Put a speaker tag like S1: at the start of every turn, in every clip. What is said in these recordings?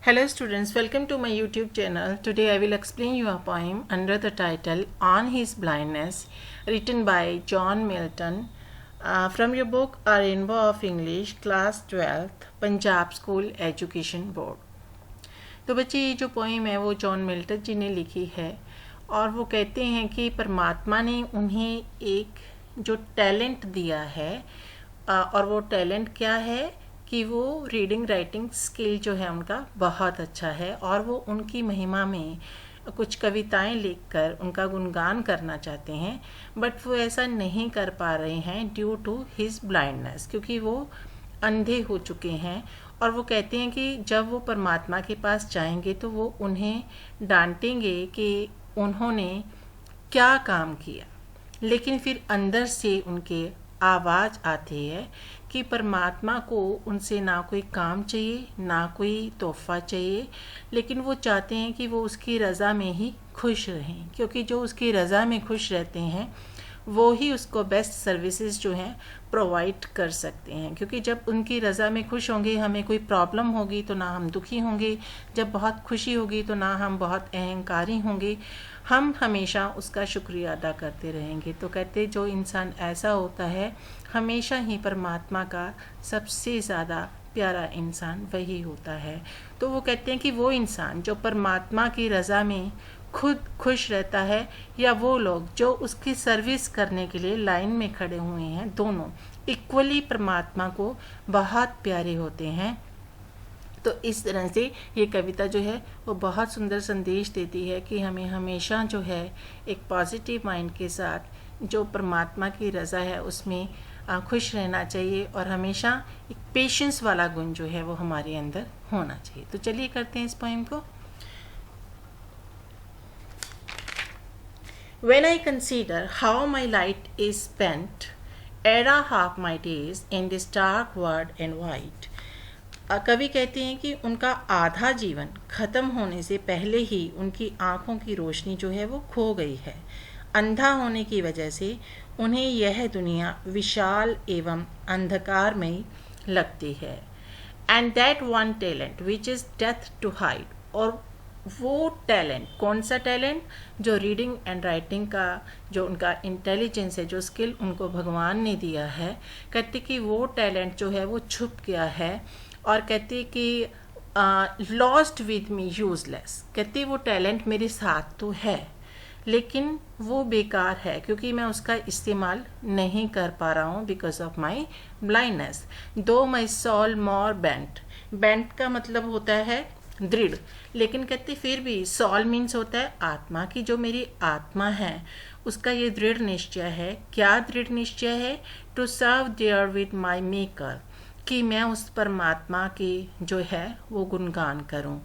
S1: Hello students, welcome to my YouTube channel. Today I will explain you a poem under the title On His Blindness, written by John Milton from your book A Rainbow of English, Class 12th, Punjab School Education Board. तो बच्चे ये जो poem है वो John Milton जी ने लिखी है और वो कहते हैं कि परमात्मा ने उन्हें एक जो टैलेंट दिया है और वो टैलेंट क्या है कि वो रीडिंग राइटिंग स्किल जो है उनका बहुत अच्छा है और वो उनकी महिमा में कुछ कविताएं लिखकर उनका गुणगान करना चाहते हैं, बट वो ऐसा नहीं कर पा रहे हैं ड्यू टू हिज ब्लाइंडनेस, क्योंकि वो अंधे हो चुके हैं। और वो कहते हैं कि जब वो परमात्मा के पास जाएंगे तो वो उन्हें डांटेंगे कि उन्होंने क्या काम किया, लेकिन फिर अंदर से उनके आवाज़ आती है कि परमात्मा को उनसे ना कोई काम चाहिए ना कोई तोहफा चाहिए, लेकिन वो चाहते हैं कि वो उसकी रज़ा में ही खुश रहें, क्योंकि जो उसकी रज़ा में खुश रहते हैं वो ही उसको बेस्ट सर्विसेज जो हैं प्रोवाइड कर सकते हैं। क्योंकि जब उनकी रज़ा में खुश होंगे, हमें कोई प्रॉब्लम होगी तो ना हम दुखी होंगे, जब बहुत खुशी होगी तो ना हम बहुत अहंकारी होंगे, हम हमेशा उसका शुक्रिया अदा करते रहेंगे। तो कहते जो इंसान ऐसा होता है हमेशा ही परमात्मा का सबसे ज़्यादा प्यारा इंसान वही होता है। तो वो कहते हैं कि वो इंसान जो परमात्मा की रज़ा में खुद खुश रहता है या वो लोग जो उसकी सर्विस करने के लिए लाइन में खड़े हुए हैं, दोनों इक्वली परमात्मा को बहुत प्यारे होते हैं। तो इस तरह से ये कविता जो है वो बहुत सुंदर संदेश देती है कि हमें हमेशा जो है एक पॉजिटिव माइंड के साथ जो परमात्मा की रज़ा है उसमें खुश रहना चाहिए और हमेशा एक पेशेंस वाला गुण जो है वो हमारे अंदर होना चाहिए। तो चलिए करते हैं इस पोएम को। When I consider how my light is spent, era half my days in this dark world and white, कवि कहते हैं कि उनका आधा जीवन ख़त्म होने से पहले ही उनकी आँखों की रोशनी जो है वो खो गई है। अंधा होने की वजह से उन्हें यह दुनिया विशाल एवं अंधकारमयी लगती है। And that one talent which is death to hide, और वो टैलेंट, कौन सा टैलेंट, जो रीडिंग एंड राइटिंग का जो उनका इंटेलिजेंस है, जो स्किल उनको भगवान ने दिया है, कहते कि वो टैलेंट जो है वो छुप गया है। और कहते कि लॉस्ट विद मी यूजलेस, कहते वो टैलेंट मेरे साथ तो है लेकिन वो बेकार है क्योंकि मैं उसका इस्तेमाल नहीं कर पा रहा हूँ because of my blindness. Though my soul more bent, bent का मतलब होता है दृढ़, लेकिन कहते फिर भी सॉल मीन्स होता है आत्मा की, जो मेरी आत्मा है उसका ये दृढ़ निश्चय है। क्या दृढ़ निश्चय है? To serve therewith my maker, कि मैं उस परमात्मा की जो है वो गुणगान करूं।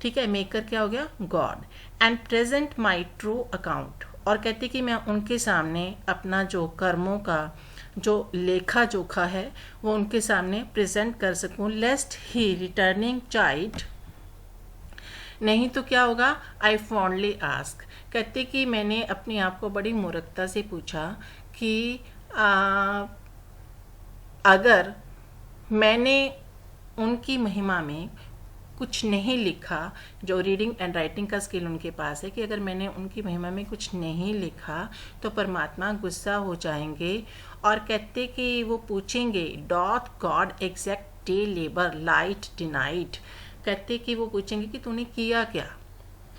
S1: ठीक है, मेकर क्या हो गया? God. And present my true account, और कहते कि मैं उनके सामने अपना जो कर्मों का जो लेखा जोखा है वो उनके सामने प्रेजेंट कर सकूं। लेस्ट ही रिटर्निंग चाइल्ड, नहीं तो क्या होगा? आई फॉन्डली आस्क, कहते कि मैंने अपने आप को बड़ी मूर्खता से पूछा कि अगर मैंने उनकी महिमा में कुछ नहीं लिखा, जो रीडिंग एंड राइटिंग का स्किल उनके पास है, कि अगर मैंने उनकी महिमा में कुछ नहीं लिखा तो परमात्मा गुस्सा हो जाएंगे और कहते कि वो पूछेंगे dot God exact day labour light deny it, कहते कि वो पूछेंगे कि तूने किया क्या।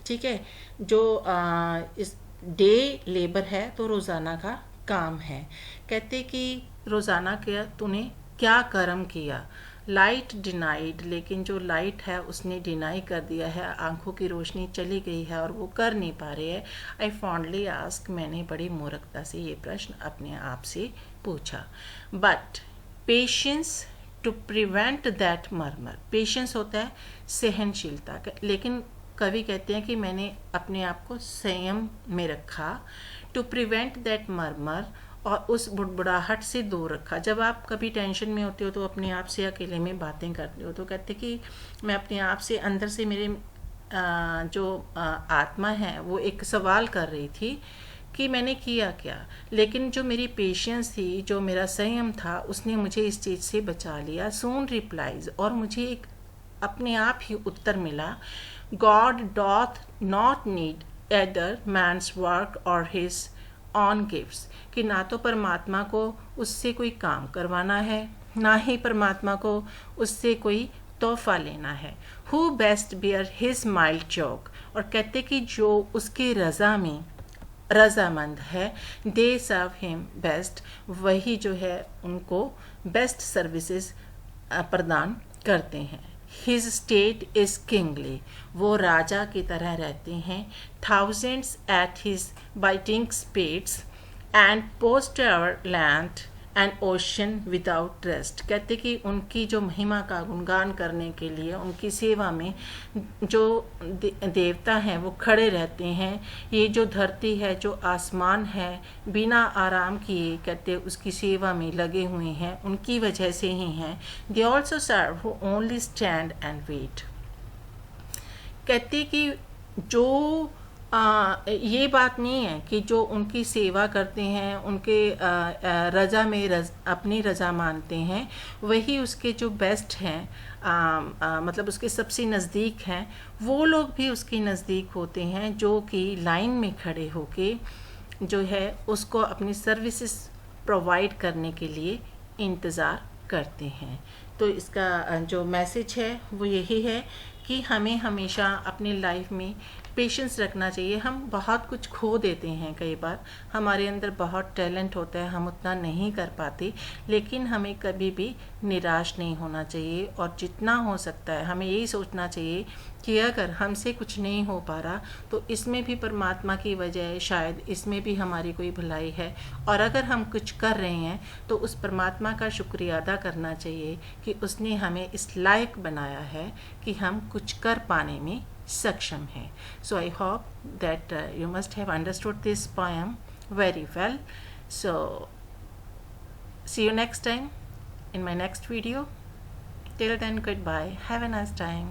S1: ठीक है, जो इस डे लेबर है तो रोज़ाना का काम है, कहते कि रोज़ाना क्या तूने क्या कर्म किया। लाइट डिनाइड, लेकिन जो लाइट है उसने डिनाई कर दिया है, आंखों की रोशनी चली गई है और वो कर नहीं पा रहे हैं। आई फॉन्डली आस्क, मैंने बड़ी मूर्खता से ये प्रश्न अपने आप से पूछा। But patience to prevent that murmur, patience होता है सहनशीलता, लेकिन कवि कहते हैं कि मैंने अपने आप को संयम में रखा। टू प्रिवेंट दैट मर्मर, और उस बुड़बुड़ाहट से दूर रखा। जब आप कभी टेंशन में होते हो तो अपने आप से अकेले में बातें करते हो, तो कहते कि मैं अपने आप से अंदर से मेरे जो आत्मा है वो एक सवाल कर रही थी कि मैंने किया क्या, लेकिन जो मेरी पेशेंस थी, जो मेरा संयम था, उसने मुझे इस चीज़ से बचा लिया। सून रिप्लाइज, और मुझे एक अपने आप ही उत्तर मिला, God doth not need either man's work और हिज ऑन गिफ्ट्स, कि ना तो परमात्मा को उससे कोई काम करवाना है, ना ही परमात्मा को उससे कोई तोहफा लेना है। Who best bear his mild yoke, और कहते कि जो उसकी रज़ा में रज़ामंद है, दे सर्व हिम बेस्ट, वही जो है उनको बेस्ट सर्विसेज प्रदान करते हैं। हिज स्टेट इज़ किंगली, वो राजा की तरह रहते हैं। Thousands at his bidding speed and post o'er land and ocean without rest, कहते कि उनकी जो महिमा का गुणगान करने के लिए उनकी सेवा में जो देवता हैं वो खड़े रहते हैं। ये जो धरती है, जो आसमान है, बिना आराम किए कहते उसकी सेवा में लगे हुए हैं, उनकी वजह से ही हैं। They also serve who only stand and wait, कहते कि जो ये बात नहीं है कि जो उनकी सेवा करते हैं, उनके रज़ा में अपनी रज़ा मानते हैं, वही उसके जो बेस्ट हैं, मतलब उसके सबसे नज़दीक हैं, वो लोग भी उसके नज़दीक होते हैं, जो कि लाइन में खड़े होके जो है उसको अपनी सर्विसेज प्रोवाइड करने के लिए इंतज़ार करते हैं। तो इसका जो मैसेज है वो यही है कि हमें हमेशा अपनी लाइफ में पेशेंस रखना चाहिए। हम बहुत कुछ खो देते हैं, कई बार हमारे अंदर बहुत टैलेंट होता है, हम उतना नहीं कर पाते, लेकिन हमें कभी भी निराश नहीं होना चाहिए और जितना हो सकता है हमें यही सोचना चाहिए कि अगर हमसे कुछ नहीं हो पा रहा तो इसमें भी परमात्मा की वजह है, शायद इसमें भी हमारी कोई भलाई है, और अगर हम कुछ कर रहे हैं तो उस परमात्मा का शुक्रिया अदा करना चाहिए कि उसने हमें इस लायक बनाया है कि हम कुछ कर पाने में सक्षम है। So I hope that you must have understood this poem very well. So see you next time in my next video. Till then, goodbye. Have a nice time.